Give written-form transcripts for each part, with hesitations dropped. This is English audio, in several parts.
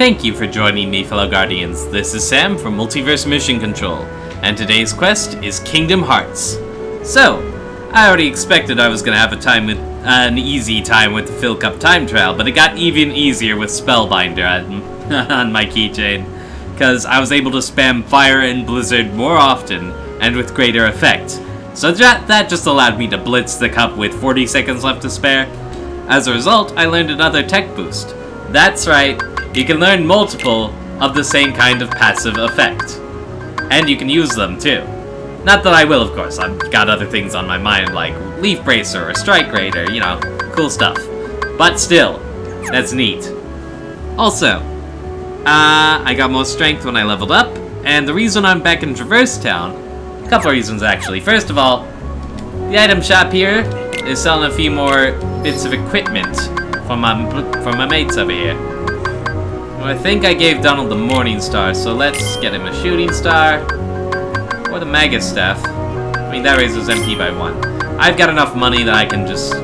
Thank you for joining me, fellow Guardians. This is Sam from Multiverse Mission Control, and today's quest is Kingdom Hearts. So, I already expected I was gonna have an easy time with the Fill Cup time trial, but it got even easier with Spellbinder on my keychain, because I was able to spam Fire and Blizzard more often and with greater effect. So that just allowed me to blitz the cup with 40 seconds left to spare. As a result, I learned another tech boost. That's right, you can learn multiple of the same kind of passive effect. And you can use them too. Not that I will, of course. I've got other things on my mind like Leaf Bracer or Strike Rate or, you know, cool stuff. But still, that's neat. Also, I got more strength when I leveled up, and the reason I'm back in Traverse Town, a couple of reasons actually. First of all, the item shop here is selling a few more bits of equipment from my mates over here. Well, I think I gave Donald the Morning Star, so let's get him a Shooting Star. Or the Magus Staff. I mean, that raises MP by 1. I've got enough money that I can just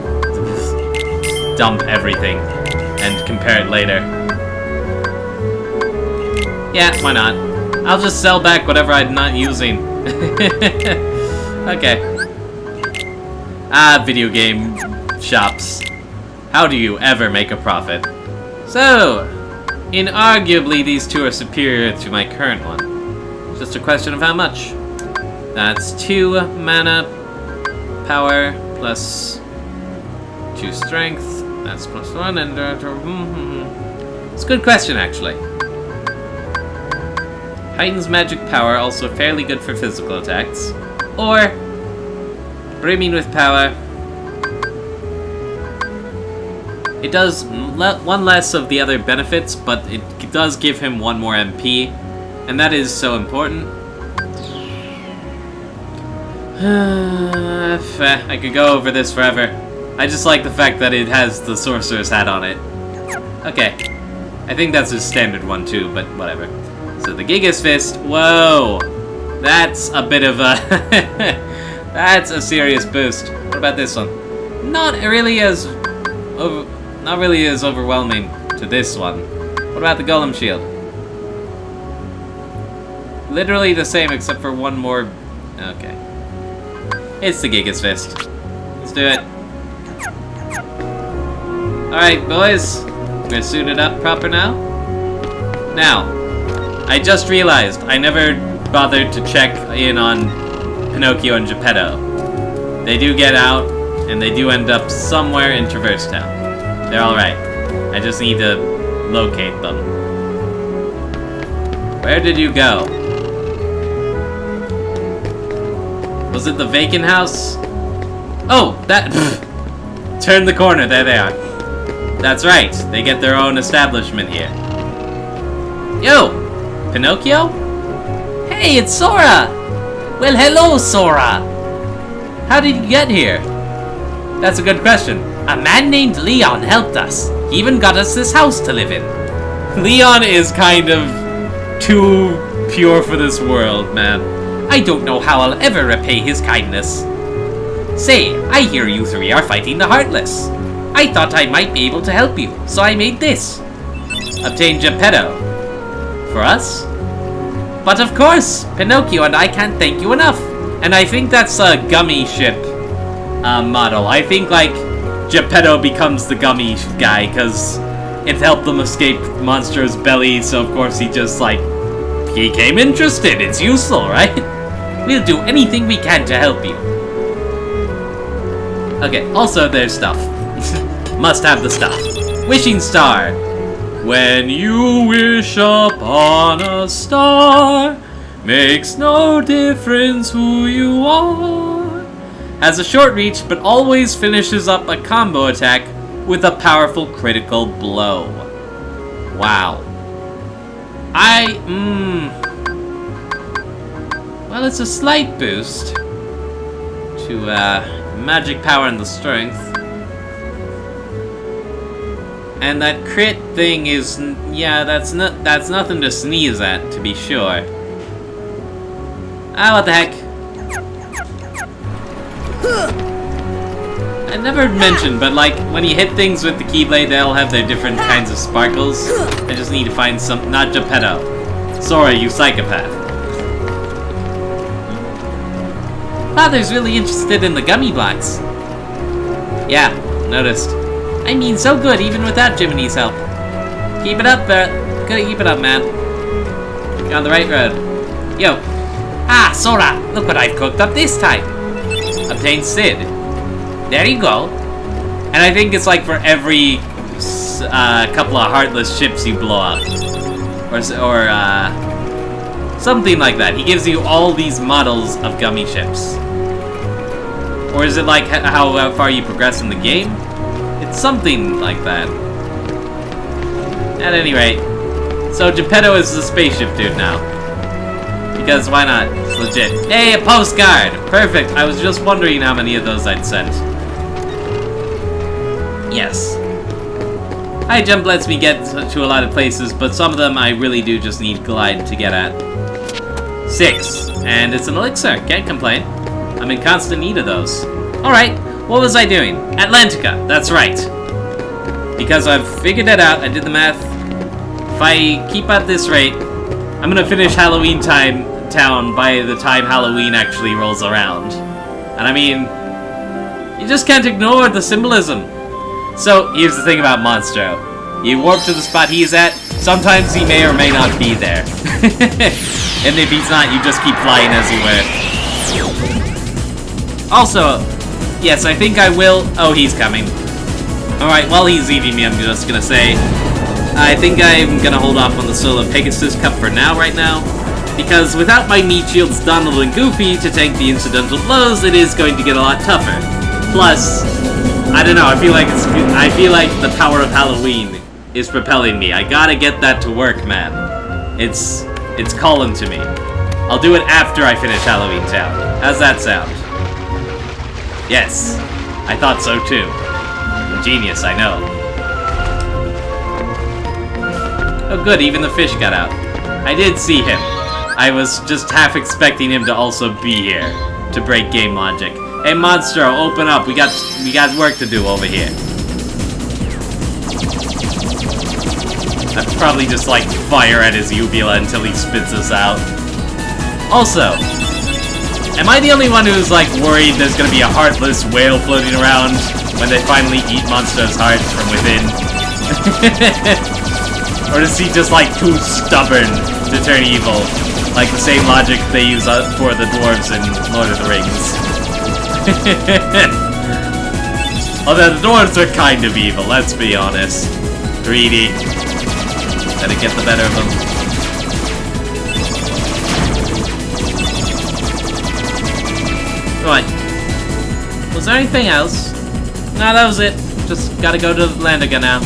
dump everything and compare it later. Yeah, why not? I'll just sell back whatever I'm not using. Okay. Video game shops. How do you ever make a profit? So, inarguably these two are superior to my current one. It's just a question of how much. That's 2 mana power plus 2 strength. That's plus 1 and it's a good question actually. Heightens magic power, also fairly good for physical attacks. Or brimming with power. It does one less of the other benefits, but it does give him 1 more MP, and that is so important. I could go over this forever. I just like the fact that it has the Sorcerer's Hat on it. Okay. I think that's his standard one too, but whatever. So the Gigas Fist, whoa! That's a bit of a... that's a serious boost. What about this one? Not really as overwhelming to this one. What about the Golem Shield? Literally the same except for 1 more... Okay. It's the Gigas Fist. Let's do it. Alright, boys. We're gonna suit it up proper now. Now, I just realized I never bothered to check in on Pinocchio and Geppetto. They do get out, and they do end up somewhere in Traverse Town. They're alright. I just need to locate them. Where did you go? Was it the vacant house? Oh, that... Turn the corner, there they are. That's right, they get their own establishment here. Yo! Pinocchio? Hey, it's Sora! Well, hello, Sora! How did you get here? That's a good question. A man named Leon helped us. He even got us this house to live in. Leon is kind of too pure for this world, man. I don't know how I'll ever repay his kindness. Say, I hear you 3 are fighting the Heartless. I thought I might be able to help you, so I made this. Obtain Geppetto. For us? But of course, Pinocchio and I can't thank you enough. And I think that's a gummy ship model. I think, like, Geppetto becomes the gummy guy, because it helped them escape Monstro's belly, so of course he just, like, became interested. It's useful, right? We'll do anything we can to help you. Okay, also there's stuff. Must have the stuff. Wishing Star. When you wish upon a star, makes no difference who you are. Has a short reach, but always finishes up a combo attack with a powerful critical blow. Wow. Well, it's a slight boost to magic power and the strength. And that crit thing is, yeah, that's nothing to sneeze at, to be sure. Ah, what the heck? never mentioned, but like when you hit things with the Keyblade, they all have their different kinds of sparkles. I just need to find some. Not Geppetto. Sorry, you psychopath. Father's really interested in the gummy blocks. Yeah, noticed. I mean, so good even without Jiminy's help. Keep it up, Bert. Gotta keep it up, man. You're on the right road. Yo. Ah, Sora, look what I've cooked up this time. Obtain Sid. There you go. And I think it's like for every couple of Heartless ships you blow up. Or something like that. He gives you all these models of gummy ships. Or is it like how far you progress in the game? It's something like that. At any rate. So Geppetto is the spaceship dude now. Because why not? It's legit. Hey, a postcard! Perfect. I was just wondering how many of those I'd sent. Yes. High jump lets me get to a lot of places, but some of them I really do just need glide to get at. 6. And it's an elixir. Can't complain. I'm in constant need of those. Alright, what was I doing? Atlantica. That's right. Because I've figured it out. I did the math. If I keep at this rate, I'm gonna finish Halloween Town by the time Halloween actually rolls around. And I mean, you just can't ignore the symbolism. So, here's the thing about Monstro. You warp to the spot he's at, sometimes he may or may not be there. And if he's not, you just keep flying as you were. Also, yes, I think I will... Oh, he's coming. Alright, while he's eating me, I'm just gonna say... I think I'm gonna hold off on the Solar Pegasus Cup for now, right now. Because without my meat shields Donald and Goofy to tank the incidental blows, it is going to get a lot tougher. Plus, I don't know, I feel like the power of Halloween is propelling me. I gotta get that to work, man. It's calling to me. I'll do it after I finish Halloween Town. How's that sound? Yes, I thought so too. I'm a genius, I know. Oh good, even the fish got out. I did see him. I was just half expecting him to also be here to break game logic. Hey Monstro, open up. We got work to do over here. I'd probably just like fire at his uvula until he spits us out. Also, am I the only one who's like worried there's gonna be a heartless whale floating around when they finally eat Monstro's heart from within? Or is he just like too stubborn to turn evil? Like the same logic they use for the dwarves in Lord of the Rings. Although the dwarves are kind of evil, let's be honest. Greedy. Gotta get the better of them. Right. Was there anything else? No, that was it. Just gotta go to Atlantica now.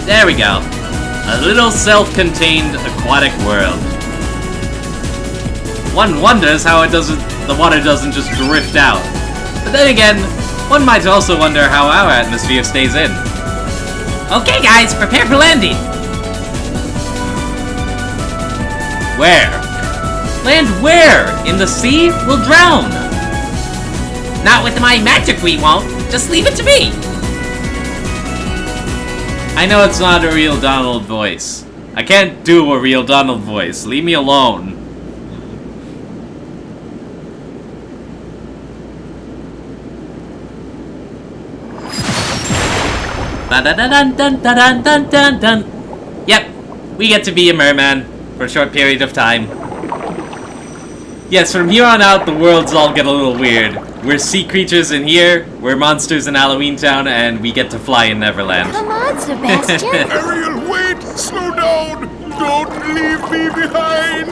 There we go. A little self-contained aquatic world. One wonders how the water doesn't just drift out. But then again, one might also wonder how our atmosphere stays in. Okay guys, prepare for landing! Where? Land where? In the sea? We'll drown! Not with my magic we won't. Just leave it to me! I know it's not a real Donald voice. I can't do a real Donald voice. Leave me alone. Dun-dun-dun-dun-dun-dun-dun-dun. Yep, we get to be a merman for a short period of time. Yes, from here on out, the worlds all get a little weird. We're sea creatures in here, we're monsters in Halloween Town, and we get to fly in Neverland. Come on, Sebastian! Ariel, wait! Slow down! Don't leave me behind!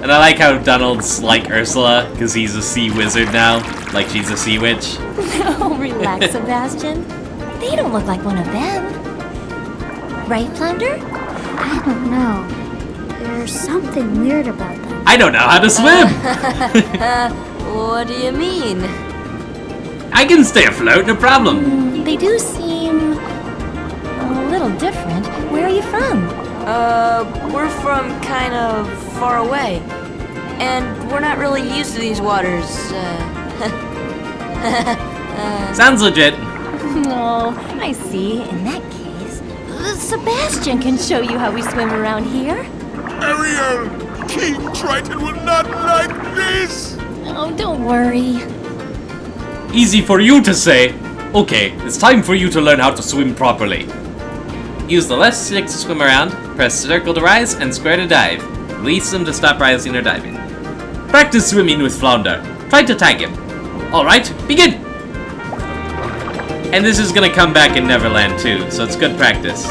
And I like how Donald's like Ursula, because he's a sea wizard now, like she's a sea witch. Oh, relax, Sebastian. They don't look like one of them. Right, Flounder? I don't know. There's something weird about them. I don't know how to swim! What do you mean? I can stay afloat, no problem. They do seem a little different. Where are you from? We're from kind of far away. And we're not really used to these waters, Sounds legit. Oh, I see. In that case, Sebastian can show you how we swim around here. Ariel! King Triton will not like this! Oh, don't worry. Easy for you to say. Okay, it's time for you to learn how to swim properly. Use the left stick to swim around, press circle to rise, and square to dive. Release them to stop rising or diving. Practice swimming with Flounder. Try to tag him. Alright, begin! And this is gonna come back in Neverland too, so it's good practice.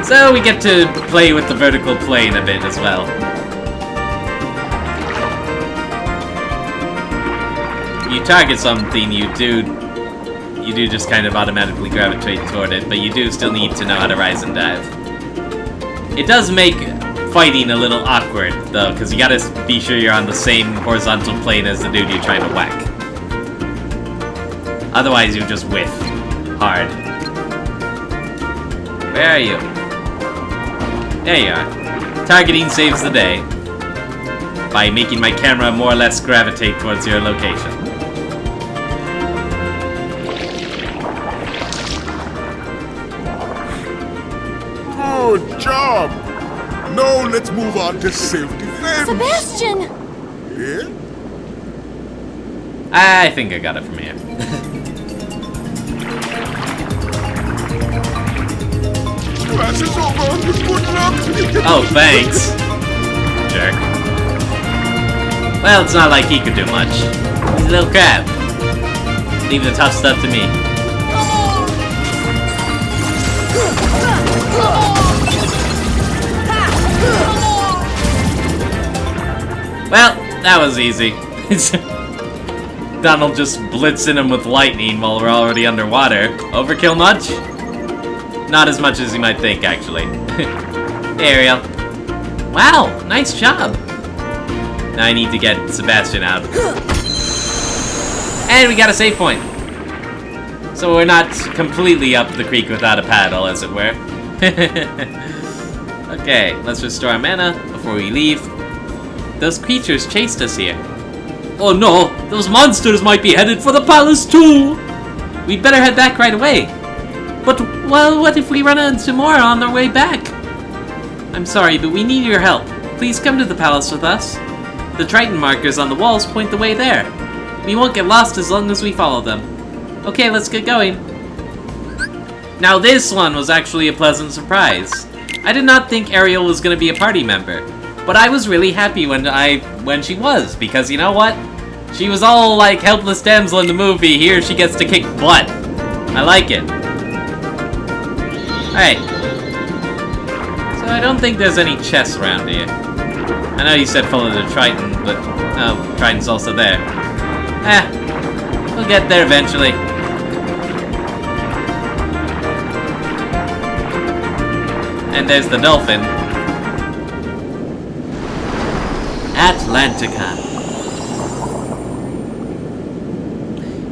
So we get to play with the vertical plane a bit as well. You target something, you do just kind of automatically gravitate toward it, but you do still need to know how to rise and dive. It does make fighting a little awkward, though, because you gotta be sure you're on the same horizontal plane as the dude you're trying to whack. Otherwise, you just whiff hard. Where are you? There you are. Targeting saves the day by making my camera more or less gravitate towards your location. Good job! Now let's move on to self-defense. Sebastian! Yeah? I think I got it from here. Class is over. Good luck. Oh, thanks. Jerk. Well, it's not like he could do much. He's a little crab. Leave the tough stuff to me. Well, that was easy. Donald just blitzing him with lightning while we're already underwater. Overkill much? Not as much as you might think, actually. Hey, Ariel. Wow, nice job. Now I need to get Sebastian out. And we got a save point. So we're not completely up the creek without a paddle, as it were. Okay, let's restore our mana before we leave. Those creatures chased us here. Oh no, those monsters might be headed for the palace too! We'd better head back right away. But, well, what if we run into more on our way back? I'm sorry, but we need your help. Please come to the palace with us. The Triton markers on the walls point the way there. We won't get lost as long as we follow them. Okay, let's get going. Now this one was actually a pleasant surprise. I did not think Ariel was going to be a party member, but I was really happy when she was, because you know what? She was all like helpless damsel in the movie. Here she gets to kick butt. I like it. Alright. So I don't think there's any chests around here. I know you said follow the Triton, but oh, Triton's also there. We'll get there eventually. And there's the dolphin. Atlantica.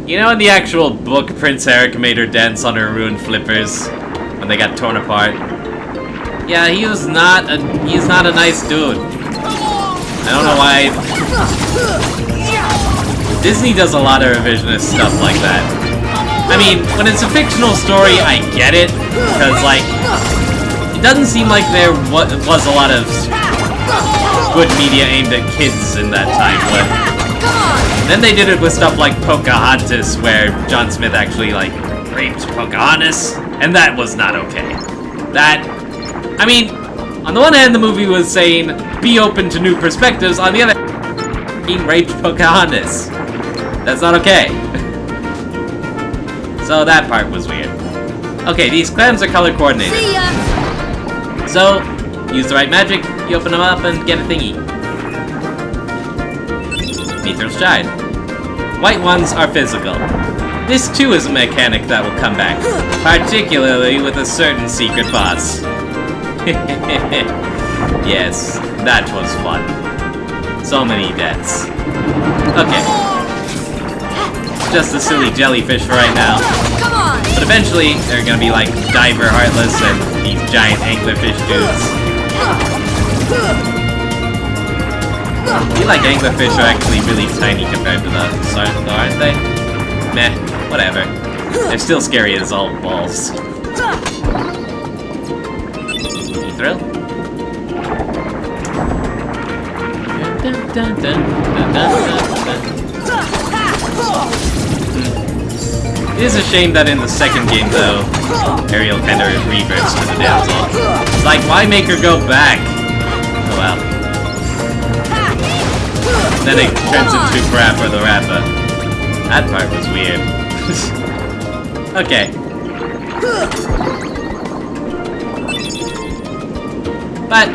You know in the actual book, Prince Eric made her dance on her ruined flippers when they got torn apart? Yeah, he's not a nice dude. I don't know why. Disney does a lot of revisionist stuff like that. I mean, when it's a fictional story, I get it, because like, it doesn't seem like there was a lot of good media aimed at kids in that time, but then they did it with stuff like Pocahontas, where John Smith actually, like, raped Pocahontas, and that was not okay. I mean, on the one hand, the movie was saying, be open to new perspectives, on the other hand, he raped Pocahontas. That's not okay. So that part was weird. Okay, these clams are color coordinated. See ya! So, use the right magic, you open them up and get a thingy. Mithril Shine. White ones are physical. This too is a mechanic that will come back, particularly with a certain secret boss. Yes, that was fun. So many deaths. Okay. Just a silly jellyfish for right now. Come on! But eventually, they're gonna be like Diver, Heartless, and these giant anglerfish dudes. I feel like anglerfish are actually really tiny compared to the shark, though, aren't they? Meh, whatever. They're still scary as all balls. Spooky thrill. It is a shame that in the second game, though, Ariel kind of reverts to the damsel. It's like, why make her go back? Oh well. Then it turns into Parappa the Rappa. That part was weird. Okay. But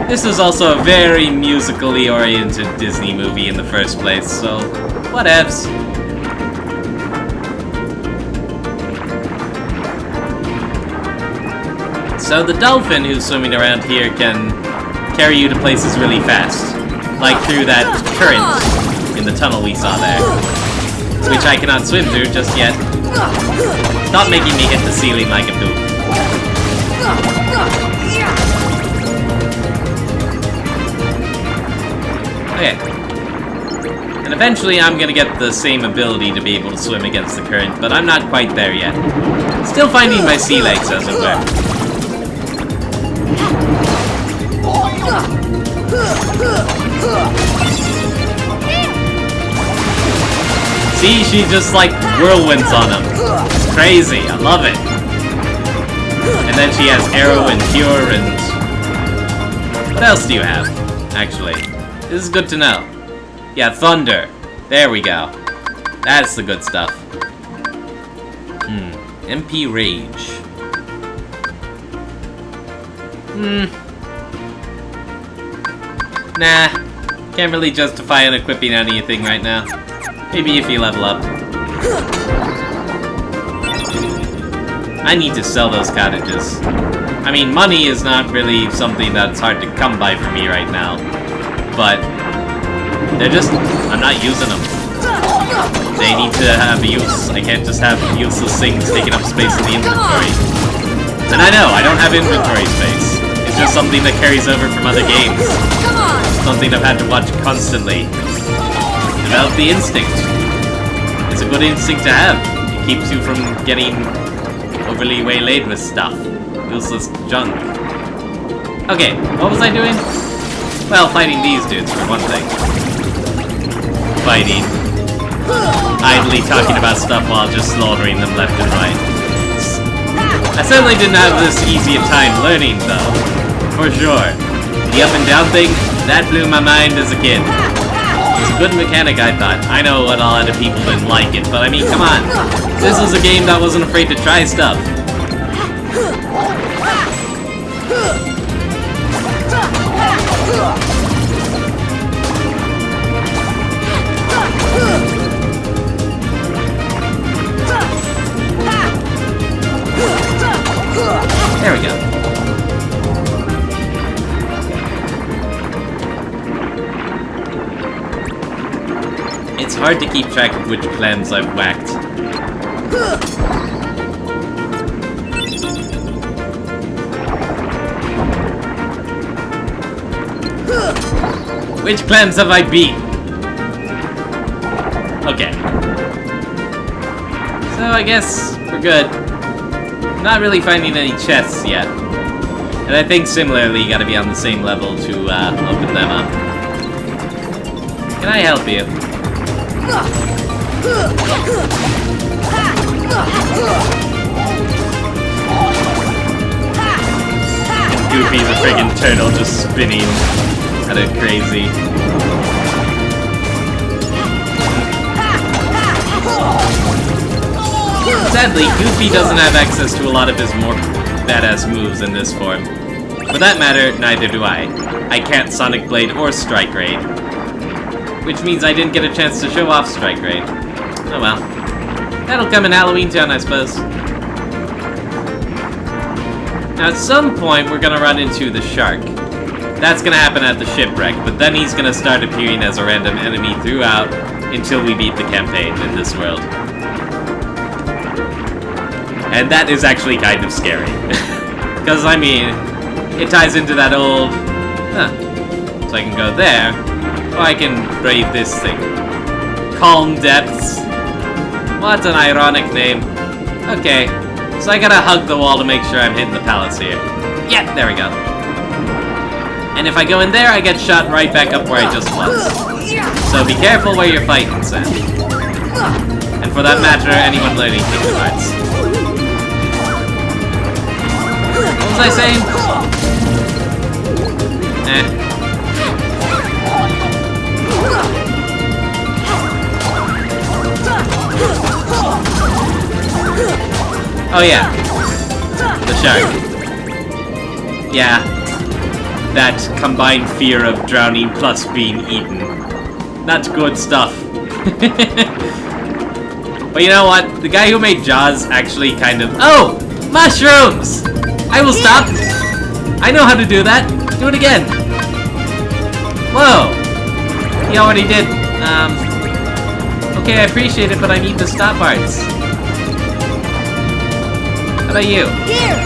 this was also a very musically oriented Disney movie in the first place, so whatevs. So the dolphin who's swimming around here can carry you to places really fast. Like through that current in the tunnel we saw there. Which I cannot swim through just yet. Stop making me hit the ceiling like a doof. Okay. And eventually I'm gonna get the same ability to be able to swim against the current, but I'm not quite there yet. Still finding my sea legs, as it were. See, she just like whirlwinds on him. It's crazy, I love it. And then she has arrow and cure and... What else do you have, actually? This is good to know. Yeah, thunder. There we go. That's the good stuff. MP Rage. Nah. Can't really justify unequipping anything right now. Maybe if you level up. I need to sell those cottages. I mean, money is not really something that's hard to come by for me right now. But they're just... I'm not using them. They need to have use. I can't just have useless things taking up space in the inventory. And I know, I don't have inventory space. It's just something that carries over from other games. Something I've had to watch constantly. Develop the instinct. It's a good instinct to have. It keeps you from getting overly waylaid with stuff. Useless junk. Okay, what was I doing? Well, fighting these dudes for one thing. Fighting. Idly talking about stuff while just slaughtering them left and right. I certainly didn't have this easy a time learning, though. For sure. The up and down thing, that blew my mind as a kid. It's a good mechanic, I thought. I know a lot of people didn't like it, but I mean, come on. This was a game that wasn't afraid to try stuff. There we go. It's hard to keep track of which plans I've whacked. Which plans have I beat? Okay. So I guess we're good. I'm not really finding any chests yet. And I think similarly you gotta be on the same level to open them up. Can I help you? Goofy's a friggin' turtle just spinning at it crazy. Sadly, Goofy doesn't have access to a lot of his more badass moves in this form. For that matter, neither do I. I can't Sonic Blade or Strike Raid. Which means I didn't get a chance to show off Strike Raid. Oh well. That'll come in Halloween Town, I suppose. Now at some point, we're gonna run into the shark. That's gonna happen at the shipwreck, but then he's gonna start appearing as a random enemy throughout until we beat the campaign in this world. And that is actually kind of scary. Because, I mean, it ties into that old... Huh. So I can go there, or I can brave this thing. Calm Depths. What an ironic name. Okay, so I gotta hug the wall to make sure I'm hitting the palace here. Yeah, there we go. And if I go in there, I get shot right back up where I just was. So be careful where you're fighting, Sam. And for that matter, anyone learning Kingdom Hearts. What was I saying? Oh yeah. The shark. Yeah. That combined fear of drowning plus being eaten. Not good stuff. But you know what? The guy who made Jaws actually kind of... Oh! Mushrooms! I will stop! I know how to do that! Do it again! Whoa! He already did. Okay, I appreciate it, but I need the stop arts. How about you? Here!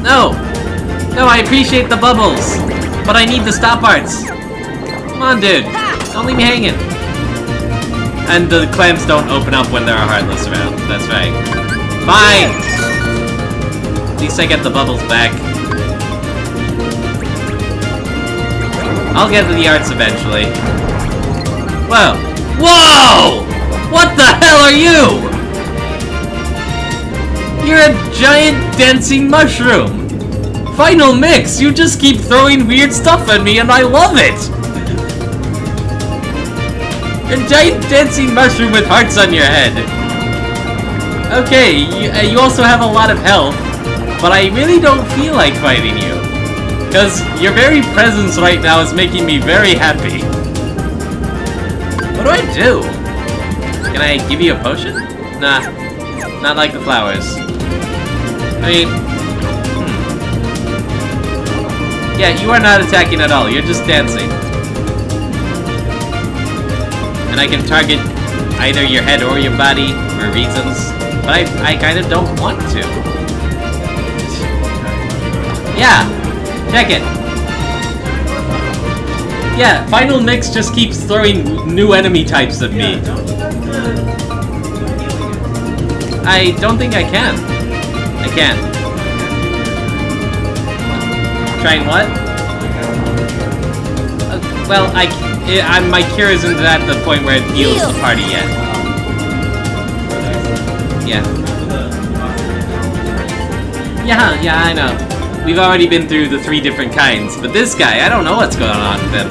No! No, I appreciate the bubbles, but I need the stop arts. Come on, dude. Don't leave me hanging. And the clams don't open up when there are Heartless around. That's right. Fine! At least I get the bubbles back. I'll get to the arts eventually. Whoa! Whoa! What the hell are you? You're a giant dancing mushroom! Final mix! You just keep throwing weird stuff at me and I love it! A giant dancing mushroom with hearts on your head. Okay, you also have a lot of health, but I really don't feel like fighting you. Because your very presence right now is making me very happy. What do I do? Can I give you a potion? Nah, not like the flowers. I mean, yeah, you are not attacking at all. You're just dancing. And I can target either your head or your body for reasons, but I kind of don't want to. Yeah, check it. Yeah, Final Mix just keeps throwing new enemy types at me. I don't think I can. I can't. Trying what? Well, my cure isn't at the point where it heals the party yet. Yeah. Yeah, I know. We've already been through the 3 different kinds, but this guy, I don't know what's going on with him.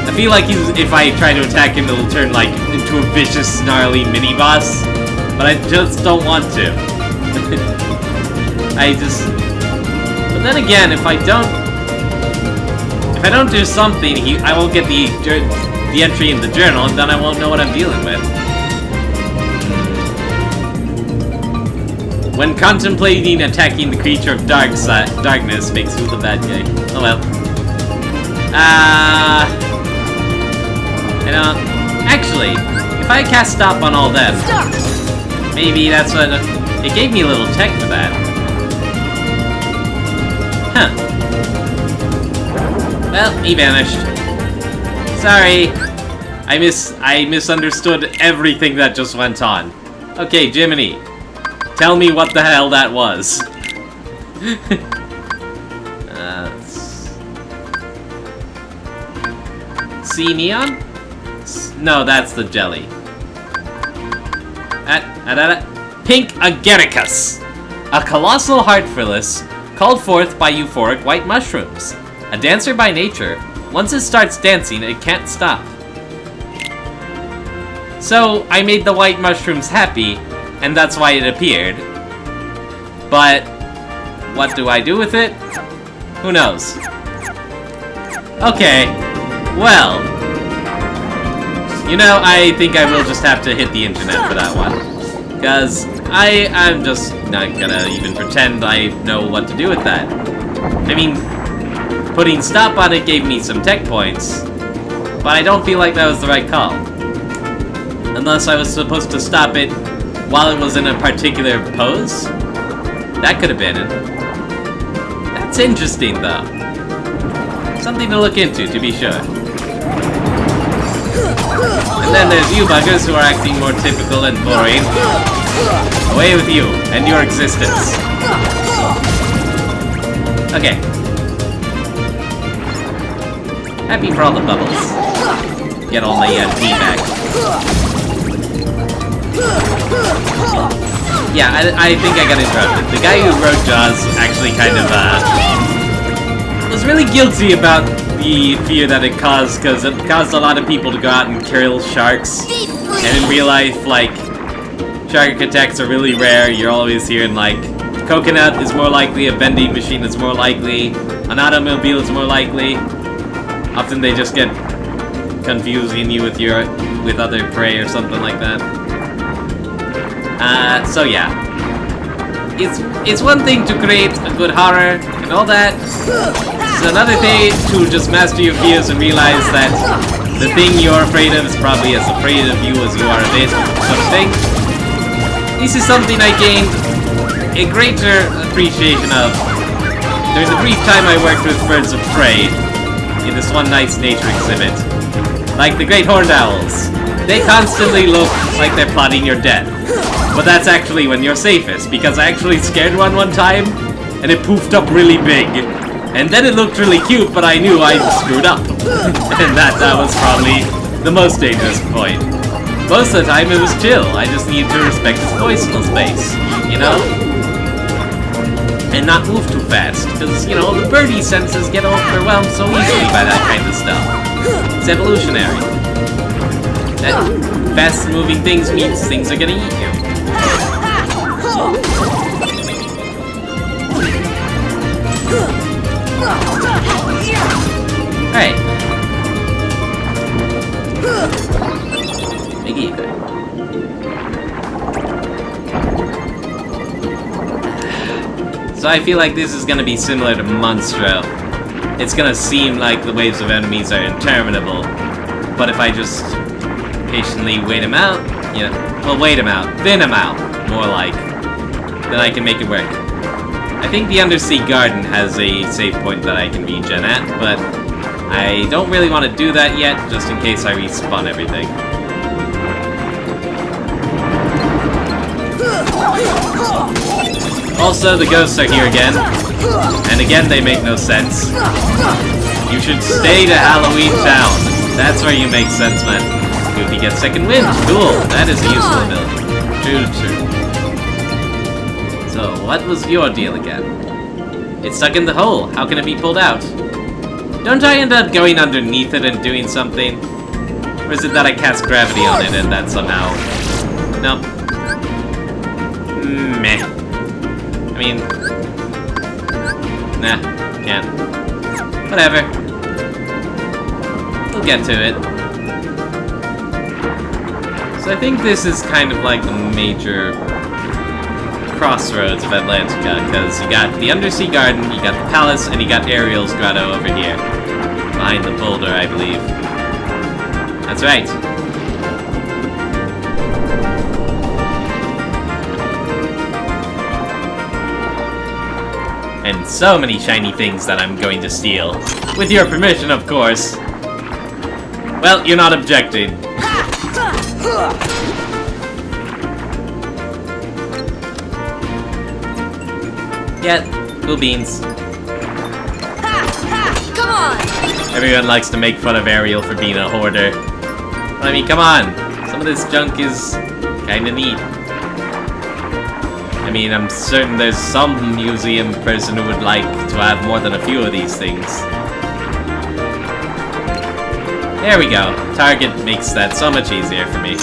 I feel like if I try to attack him, it'll turn like into a vicious, gnarly mini-boss, but I just don't want to. But then again, if I don't do something, I won't get the entry in the journal, and then I won't know what I'm dealing with. When contemplating attacking the creature of darkness makes you the bad guy. Oh well. Actually, if I cast stop on all them, maybe that's what it gave me a little tech for that. Huh. Well, he vanished. Sorry. I misunderstood everything that just went on. Okay, Jiminy. Tell me what the hell that was. Sea neon? No, that's the jelly. Pink agaricus. A colossal Heartless called forth by euphoric white mushrooms. A dancer by nature, once it starts dancing, it can't stop. So, I made the white mushrooms happy, and that's why it appeared. But, what do I do with it? Who knows? Okay, well, you know, I think I will just have to hit the internet for that one. Because I'm just not gonna even pretend I know what to do with that. I mean, putting stop on it gave me some tech points, but I don't feel like that was the right call. Unless I was supposed to stop it while it was in a particular pose? That could have been it. That's interesting, though. Something to look into, to be sure. And then there's you buggers who are acting more typical and boring. Away with you and your existence. Okay. Happy for all the bubbles. Get all my EMP back. Yeah, I think I got interrupted. The guy who wrote Jaws actually kind of, was really guilty about the fear that it caused, because it caused a lot of people to go out and kill sharks. And in real life, like, shark attacks are really rare. You're always hearing, like, coconut is more likely, a vending machine is more likely, an automobile is more likely. Often they just get confusing you with other prey or something like that. So yeah. It's one thing to create a good horror and all that. It's another thing to just master your fears and realize that the thing you're afraid of is probably as afraid of you as you are of it, sort of thing. This is something I gained a greater appreciation of. There was a brief time I worked with birds of prey in this one nice nature exhibit. Like the great horned owls. They constantly look like they're plotting your death. But that's actually when you're safest, because I actually scared one time, and it poofed up really big. And then it looked really cute, but I knew I screwed up. And that was probably the most dangerous point. Most of the time it was chill, I just needed to respect its personal space, you know? And not move too fast, because, you know, the birdie senses get overwhelmed so easily by that kind of stuff. It's evolutionary. That fast-moving things means things are gonna eat you. Alright. Make it either. So I feel like this is gonna be similar to Monstro. It's gonna seem like the waves of enemies are interminable, but if I just patiently wait them out, you know, well, wait them out, thin them out, more like, then I can make it work. I think the undersea garden has a save point that I can regen at, but I don't really want to do that yet, just in case I respawn everything. Also, the ghosts are here again, and again they make no sense. You should stay to Halloween Town. That's where you make sense, man. Goofy gets second wind. Cool, that is a useful ability. True. So, what was your deal again? It's stuck in the hole. How can it be pulled out? Don't I end up going underneath it and doing something? Or is it that I cast gravity on it and that somehow... Nope. Meh. I mean... Nah, can't. Whatever. We'll get to it. So I think this is kind of like the major crossroads of Atlantica, because you got the undersea garden, you got the palace, and you got Ariel's grotto over here. Behind the boulder, I believe. That's right. And so many shiny things that I'm going to steal. With your permission, of course. Well, you're not objecting. Yeah, cool beans. Come on! Everyone likes to make fun of Ariel for being a hoarder. But I mean, come on. Some of this junk is kinda neat. I mean, I'm certain there's some museum person who would like to have more than a few of these things. There we go. Target makes that so much easier for me.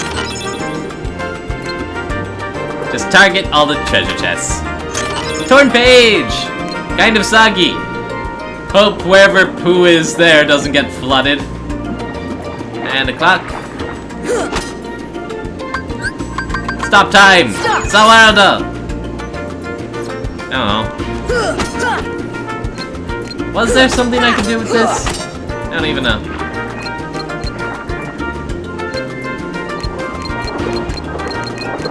Just target all the treasure chests. Torn page! Kind of soggy. Hope wherever poo is there doesn't get flooded. And a clock. Stop time! Salada! I don't know. Was there something I could do with this? I don't even know.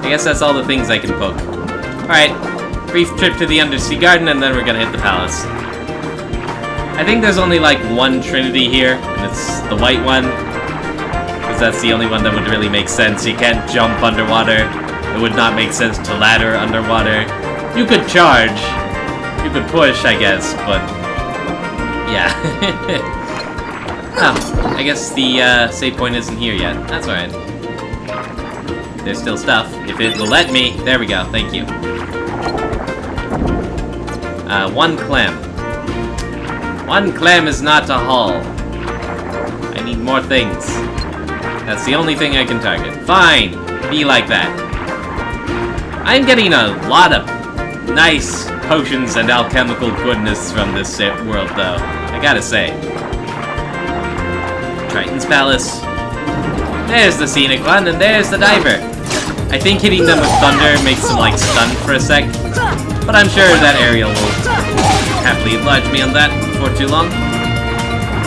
I guess that's all the things I can poke. Alright, brief trip to the undersea garden, and then we're gonna hit the palace. I think there's only like one Trinity here, and it's the white one. Because that's the only one that would really make sense. You can't jump underwater. It would not make sense to ladder underwater. You could charge. You could push, I guess, but... yeah. Oh, I guess the save point isn't here yet. That's alright. There's still stuff. If it will let me. There we go. Thank you. One clam. One clam is not a haul. I need more things. That's the only thing I can target. Fine. Be like that. I'm getting a lot of nice potions and alchemical goodness from this world, though. I gotta say. Triton's Palace. There's the scenic one, and there's the diver. I think hitting them with thunder makes them, like, stunned for a sec. But I'm sure that Ariel will happily oblige me on that before too long.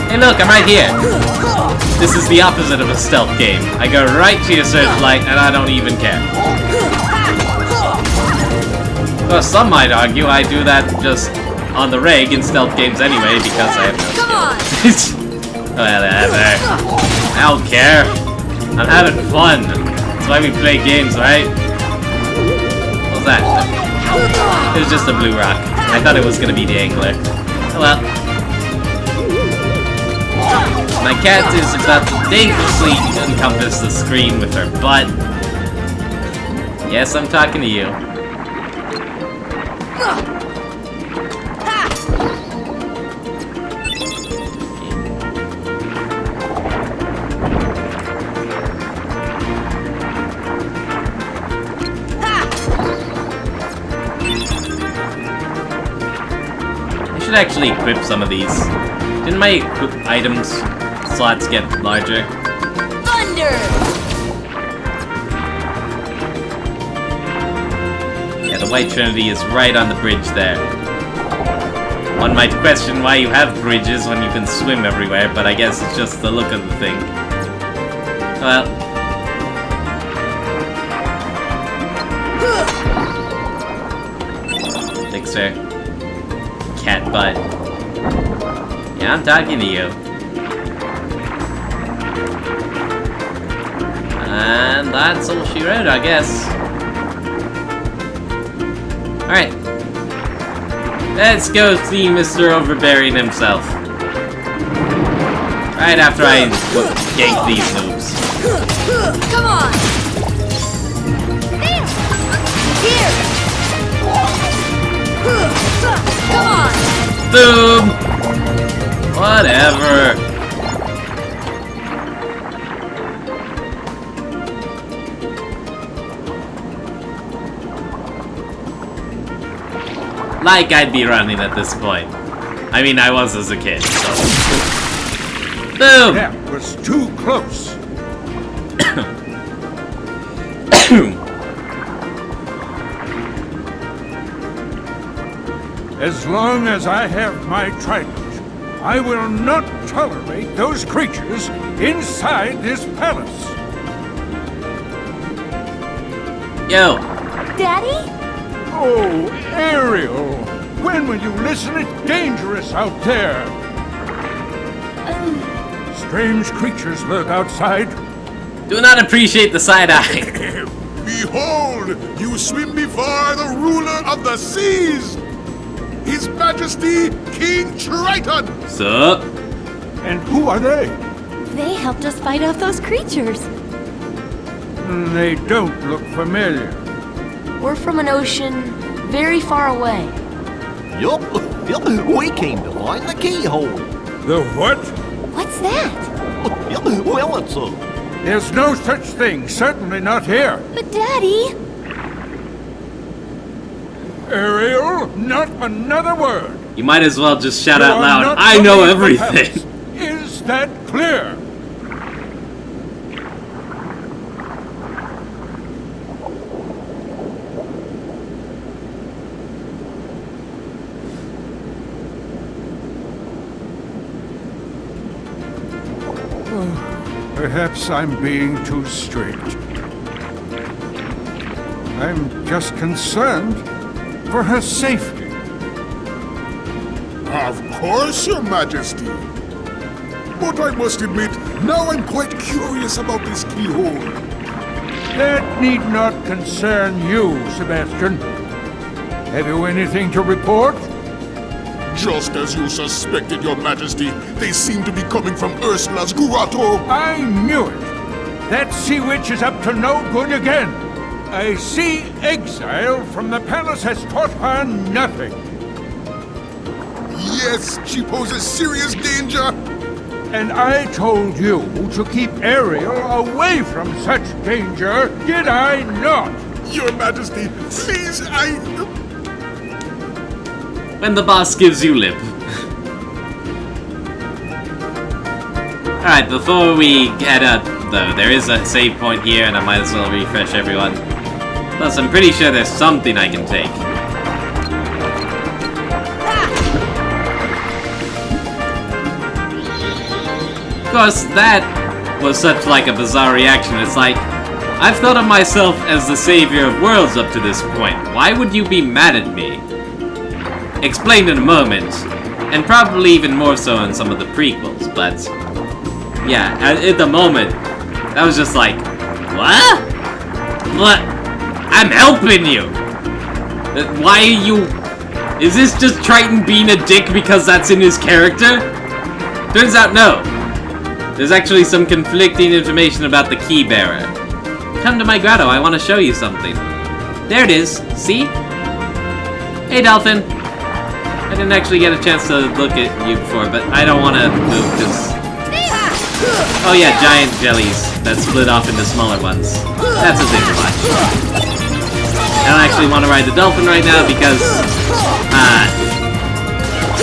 Hey look, I'm right here! This is the opposite of a stealth game. I go right to your searchlight, and I don't even care. Well, some might argue I do that just on the reg in stealth games anyway, because I have no skill. Whatever. I don't care. I'm having fun. That's why we play games, right? What was that? It was just a blue rock. I thought it was gonna be the angler. Oh well. My cat is about to dangerously encompass the screen with her butt. Yes, I'm talking to you. I should actually equip some of these. Didn't my items slots get larger? Thunder! Yeah, the White Trinity is right on the bridge there. One might question why you have bridges when you can swim everywhere, but I guess it's just the look of the thing. Well. Thanks, sir. Cat butt. Yeah, I'm talking to you. And that's all she wrote, I guess. Alright. Let's go see Mr. Overbearing himself. Right after I gank these moves. Come on! Here! Come on! Boom! Whatever. Like I'd be running at this point. I mean, I was as a kid, so... Boom! That was too close. As long as I have my trident, I will not tolerate those creatures inside this palace. Yo! Daddy? Oh, Ariel! When will you listen? It's dangerous out there. Strange creatures lurk outside. Do not appreciate the side eye. Behold, you swim before the ruler of the seas! His Majesty, King Triton! Sup? And who are they? They helped us fight off those creatures. They don't look familiar. We're from an ocean very far away. Yup, we came to find the keyhole. The what? What's that? Yup, well, it's a... There's no such thing, certainly not here. But Daddy... Ariel, not another word. You might as well just shout You out are loud, not I know coming to everything! palace. Is that clear? Perhaps I'm being too strict. I'm just concerned for her safety. Of course, Your Majesty. But I must admit, now I'm quite curious about this keyhole. That need not concern you, Sebastian. Have you anything to report? Just as you suspected, Your Majesty, they seem to be coming from Ursula's grotto. I knew it. That sea witch is up to no good again. I see exile from the palace has taught her nothing. Yes, she poses serious danger. And I told you to keep Ariel away from such danger, did I not? Your Majesty, please, When the boss gives you lip. Alright, before we head up, though, there is a save point here, and I might as well refresh everyone. Plus, I'm pretty sure there's something I can take. Of course, that was such like a bizarre reaction. It's like, I've thought of myself as the savior of worlds up to this point. Why would you be mad at me? Explained in a moment, and probably even more so in some of the prequels, but yeah, at the moment, I was just like, what? What? I'm helping you! Why are you... Is this just Triton being a dick because that's in his character? Turns out no. There's actually some conflicting information about the key bearer. Come to my grotto, I want to show you something. There it is, see? Hey, Dolphin. I didn't actually get a chance to look at you before, but I don't want to move because... Oh yeah, giant jellies that split off into smaller ones. That's a thing to watch. I don't actually want to ride the Dolphin right now because...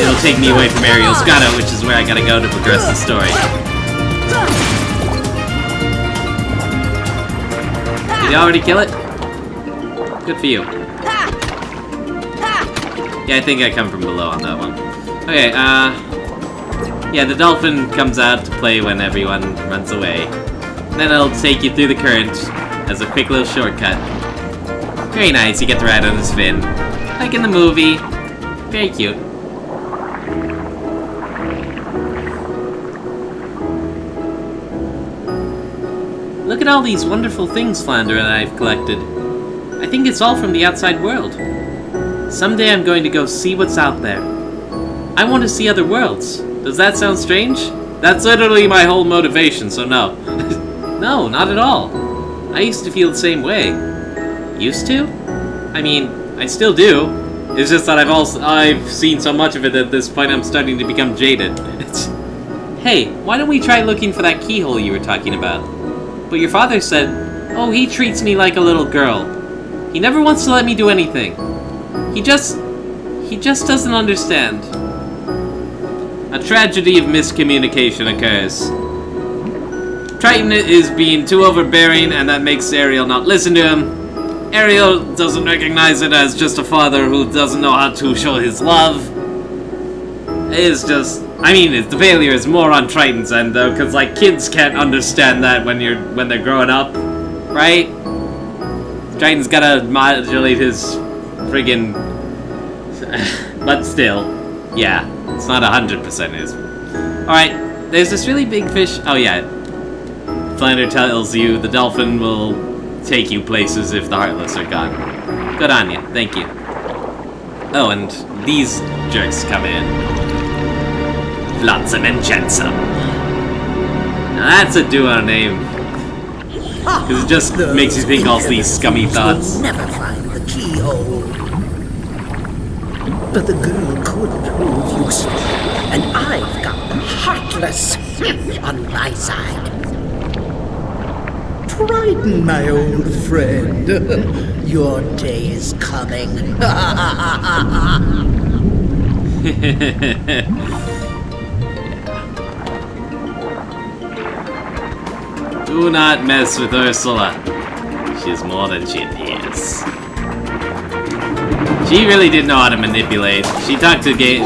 it'll take me away from Ariel's grotto, which is where I gotta go to progress the story. Did you already kill it? Good for you. Yeah, I think I come from below on that one. Okay, yeah, the Dolphin comes out to play when everyone runs away. And then it'll take you through the current as a quick little shortcut. Very nice, you get to ride on his fin. Like in the movie. Very cute. Look at all these wonderful things, Flounder, that I've collected. I think it's all from the outside world. Someday I'm going to go see what's out there. I want to see other worlds. Does that sound strange? That's literally my whole motivation, so no. No, not at all. I used to feel the same way. Used to? I mean, I still do. It's just that I've seen so much of it at this point I'm starting to become jaded. Hey, why don't we try looking for that keyhole you were talking about? But your father said, oh, he treats me like a little girl. He never wants to let me do anything. He just doesn't understand. A tragedy of miscommunication occurs. Triton is being too overbearing, and that makes Ariel not listen to him. Ariel doesn't recognize it as just a father who doesn't know how to show his love. It's just... I mean, the failure is more on Triton's end, though, because, like, kids can't understand that when they're growing up, right? Triton's gotta modulate his friggin'... but still, yeah, it's not 100% his. Alright, there's this really big fish... Oh, yeah. Flounder tells you the Dolphin will take you places if the Heartless are gone. Good on you, thank you. Oh, and these jerks come in. Flotsam and Jetsam. Now that's a duo name. Because it just makes you think all these scummy thoughts. Will never find the keyhole. But the girl could prove useful, and I've got the Heartless on my side. Triton, my old friend, your day is coming. Do not mess with Ursula. She's more than she appears. She really did know how to manipulate. She talked to big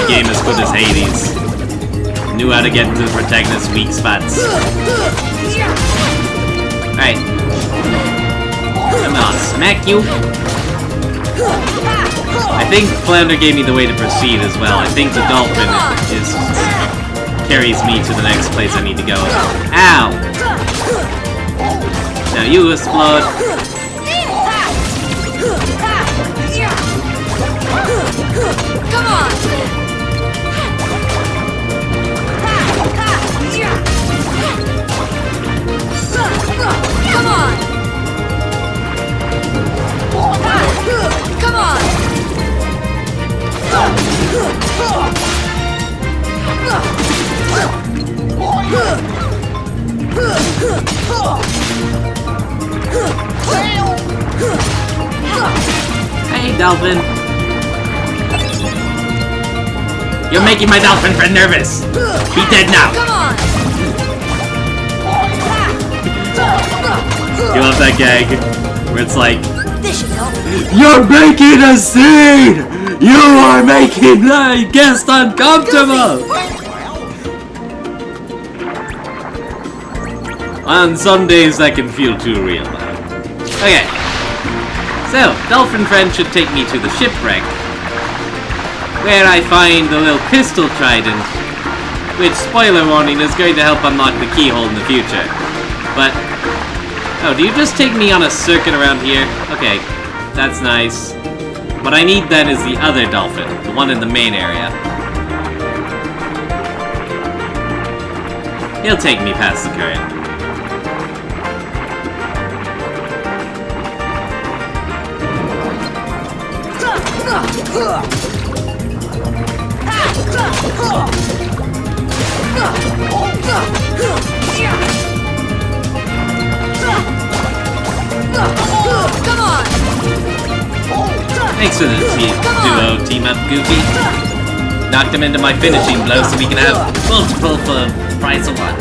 game as good as Hades. Knew how to get into the protagonist's weak spots. Alright. And I'll smack you. I think Flounder gave me the way to proceed as well. I think the dolphin carries me to the next place I need to go. Ow! Now you explode. Come on! Come on! Come on! Hey, dolphin. You're making my dolphin friend nervous. He's dead now. Come on! You love that gag where it's like, This should help. you're making a scene! You are making the guest uncomfortable! On some days that can feel too real though. Okay. So, Dolphin Friend should take me to the shipwreck, where I find the little crystal trident, which, spoiler warning, is going to help unlock the keyhole in the future. But, oh, do you just take me on a circuit around here? Okay, that's nice. What I need then is the other dolphin, the one in the main area. He'll take me past the current. Come on! Thanks for the duo team up, Goofy. Knocked him into my finishing blow so we can have multiple for the price of one.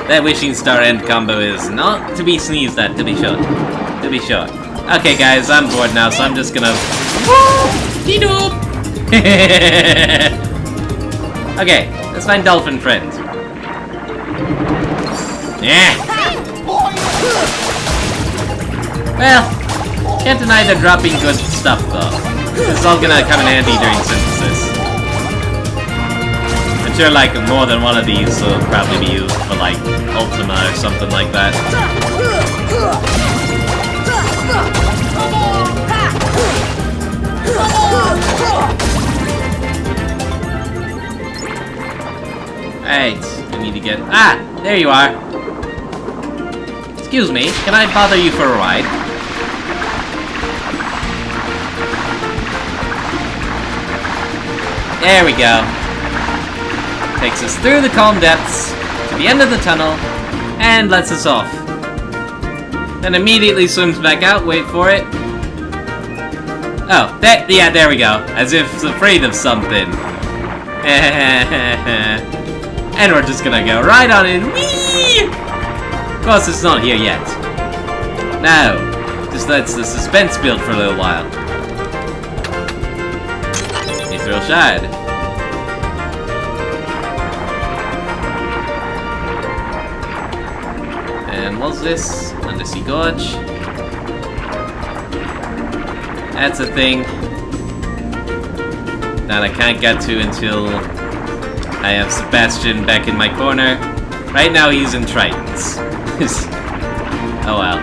That wishing star end combo is not to be sneezed at, to be sure. To be sure. Okay, guys, I'm bored now, so I'm just gonna. Okay, let's find Dolphin Friend. Yeah. Well, can't deny they're dropping good stuff though. This is all gonna come in handy during synthesis. I'm sure like more than one of these will probably be used for like Ultima or something like that. Right, I need to get... Ah! There you are! Excuse me, can I bother you for a ride? There we go. Takes us through the calm depths, to the end of the tunnel, and lets us off. Then immediately swims back out, wait for it. Oh, yeah, there we go. As if it's afraid of something. And we're just gonna go right on in. Whee! Of course, it's not here yet. No, just lets the suspense build for a little while. Mithril Shard. And what's this? Undersea Gorge. That's a thing that I can't get to until I have Sebastian back in my corner. Right now he's in Tritons. Oh well.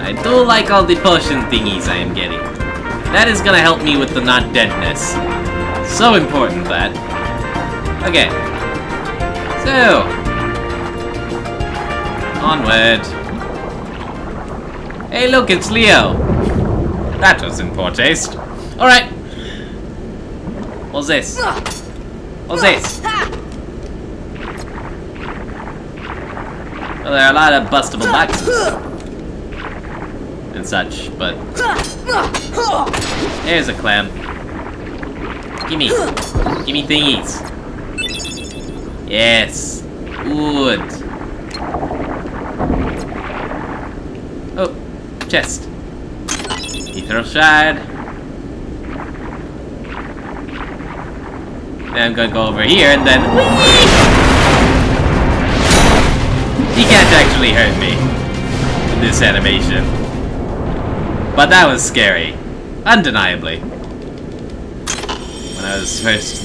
I do like all the potion thingies I am getting. That is gonna help me with the not deadness. So important that. Okay. So. Onward. Hey look, it's Leo. That was in poor taste. Alright. What's this? What's this? Well, there are a lot of bustable boxes. And such, but... There's a clam. Gimme. Gimme thingies. Yes. Wood. Oh, chest. Mithril Shard. Then I'm gonna go over here and then... He can't actually hurt me in this animation. But that was scary. Undeniably. When I was first...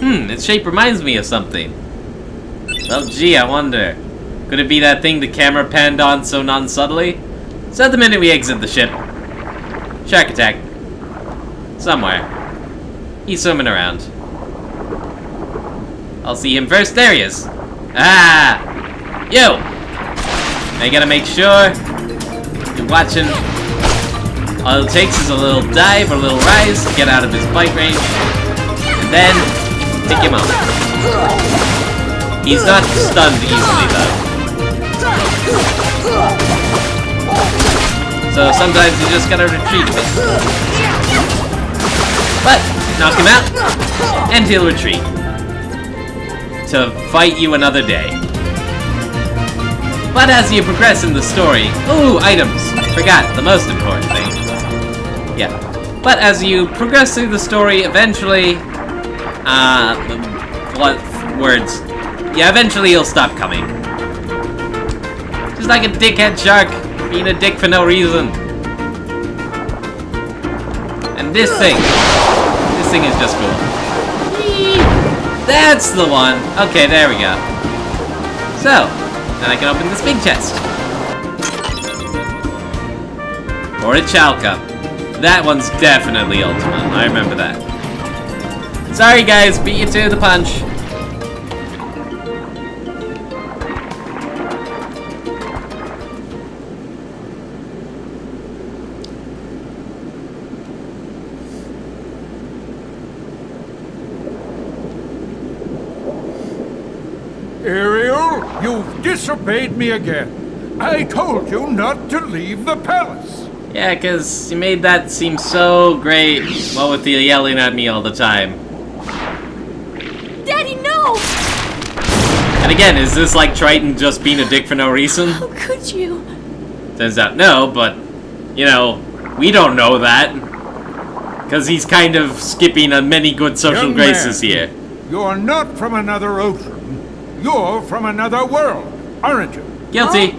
its shape reminds me of something. Well, gee, I wonder. Could it be that thing the camera panned on so non-subtly? So at the minute we exit the ship... Shark attack. Somewhere. He's swimming around. I'll see him first. There he is. Ah! Yo! Now you gotta make sure you're watching. All it takes is a little dive or a little rise to get out of his bite range. And then, pick him up. He's not stunned easily though. So sometimes you just gotta retreat a bit. But, knock him out, and he'll retreat. To fight you another day. But as you progress in the story... Ooh, items! Forgot, the most important thing. Yeah. But as you progress through the story, eventually... what words? Yeah, eventually he'll stop coming. Just like a dickhead shark, being a dick for no reason. And this thing is just cool. That's the one! Okay, there we go. So, then I can open this big chest. Or a Chow Cup. That one's definitely ultimate, I remember that. Sorry guys, beat you to the punch. Ariel, you've disobeyed me again. I told you not to leave the palace. Yeah, cause you made that seem so great, well, with you yelling at me all the time. Daddy, no! And again, is this like Triton just being a dick for no reason? How could you? Turns out no, but, you know, we don't know that. Cause he's kind of skipping on many good social Young graces man, here. You're not from another ocean. You're from another world, aren't you? Guilty.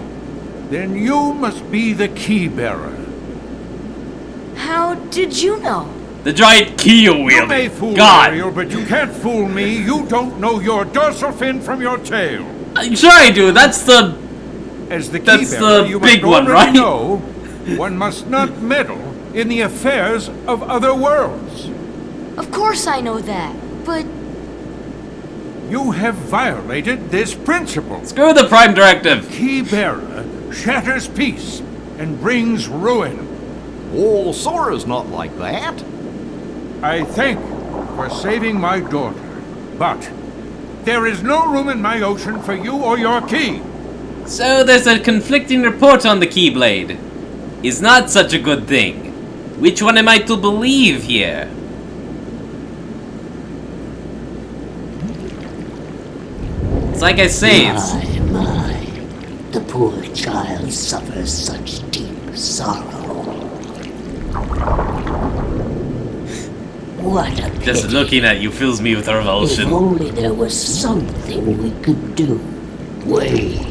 Then you must be the key bearer. How did you know? The giant key you're You wielding. may fool God. Ariel, but you can't fool me. You don't know your dorsal fin from your tail. I'm sure I do. That's the... As the key That's bearer, the you big must one, already right? know one must not meddle in the affairs of other worlds. Of course I know that, but You have violated this principle. Screw the Prime Directive. Key bearer shatters peace and brings ruin. Oh, Sora's not like that. I thank you for saving my daughter, but there is no room in my ocean for you or your key. So there's a conflicting report on the Keyblade. Is not such a good thing. Which one am I to believe here? It's like I say, it's... My, the poor child suffers such deep sorrow. What a pity. Just looking at you fills me with If revulsion. only there was something we could do. Wait,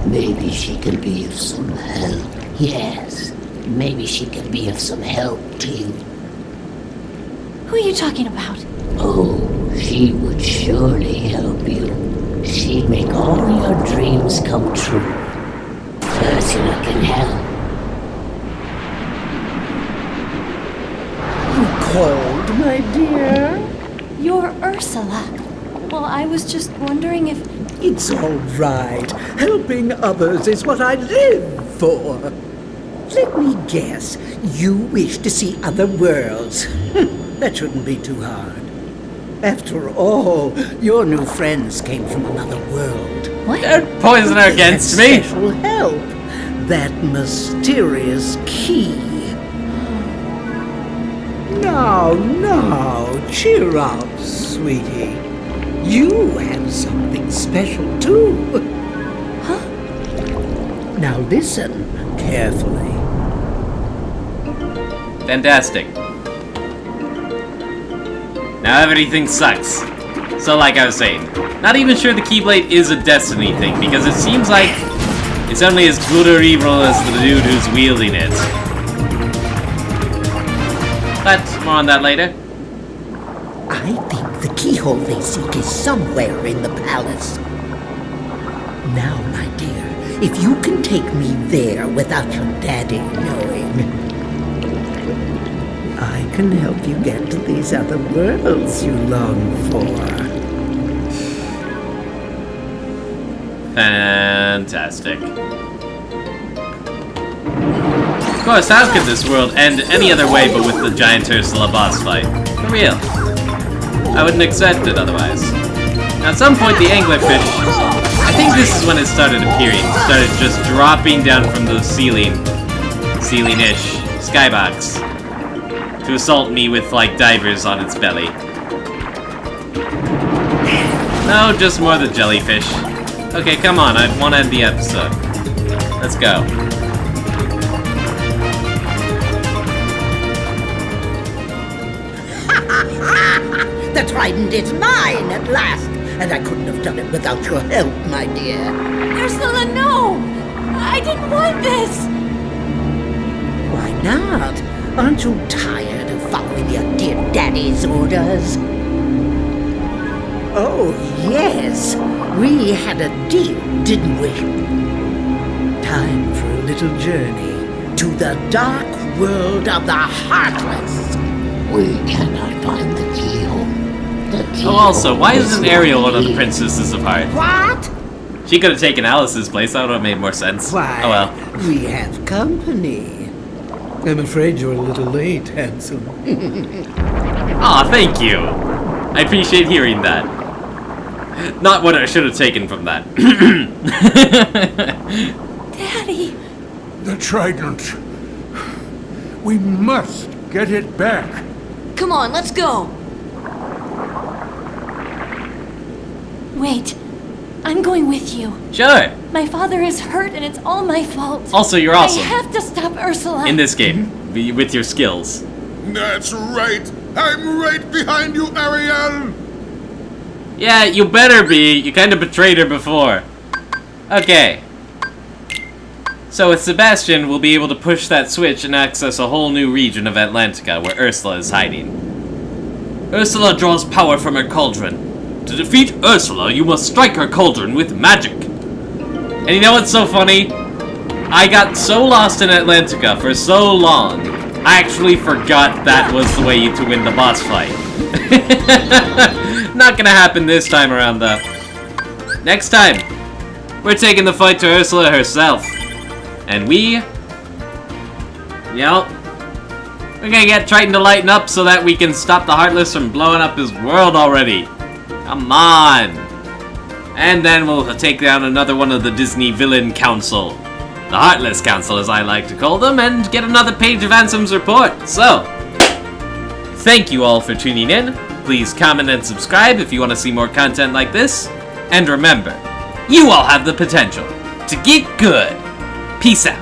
maybe she can be of some help. Yes, maybe she can be of some help to you. Who are you talking about? Oh, she would surely help you. She'd make all your dreams come true. Ursula can help. You called, my dear? You're Ursula. Well, I was just wondering if... It's all right. Helping others is what I live for. Let me guess. You wish to see other worlds. That shouldn't be too hard. After all, your new friends came from another world. What? Don't poison her against That me. special help. That mysterious key. Now, cheer up, sweetie. You have something special too. Huh? Now listen carefully. Fantastic. Now everything sucks. So like I was saying, not even sure the Keyblade is a Destiny thing, because it seems like it's only as good or evil as the dude who's wielding it. But more on that later. I think the keyhole they seek is somewhere in the palace. Now, my dear, if you can take me there without your daddy knowing, I can help you get to these other worlds you long for. Fantastic. Of course, how could this world end any other way but with the giant Ursula boss fight? For real. I wouldn't accept it otherwise. Now, at some point, the anglerfish, I think this is when it started appearing, started just dropping down from the ceiling-ish, skybox, to assault me with, like, divers on its belly. No, just more the jellyfish. Okay, come on, I want to end the episode. Let's go. The trident is mine at last, and I couldn't have done it without your help, my dear. Ursula, no! I didn't want this! Why not? Aren't you tired of following your dear daddy's orders? Oh, yes. We had a deal, didn't we? Time for a little journey to the dark world of the Heartless. We cannot find the keyhole. Oh, also, why isn't Ariel one of the princesses of Heart? What? She could have taken Alice's place, that would have made more sense. Why, oh well. we have company. I'm afraid you're a little late, handsome. Aw, thank you. I appreciate hearing that. Not what I should have taken from that. Daddy! The trident. We must get it back. Come on, let's go. Wait. I'm going with you. Sure. My father is hurt and it's all my fault. Also, you're awesome. I have to stop Ursula. In this game, with your skills. That's right. I'm right behind you, Ariel. Yeah, you better be. You kind of betrayed her before. Okay. So with Sebastian, we'll be able to push that switch and access a whole new region of Atlantica where Ursula is hiding. Ursula draws power from her cauldron. To defeat Ursula, you must strike her cauldron with magic. And you know what's so funny? I got so lost in Atlantica for so long, I actually forgot that was the way to win the boss fight. Not gonna happen this time around, though. Next time, we're taking the fight to Ursula herself. And we're gonna get Triton to lighten up so that we can stop the Heartless from blowing up his world already. Come on! And then we'll take down another one of the Disney Villain Council. The Heartless Council, as I like to call them, and get another page of Ansem's report. So, thank you all for tuning in. Please comment and subscribe if you want to see more content like this. And remember, you all have the potential to get good. Peace out.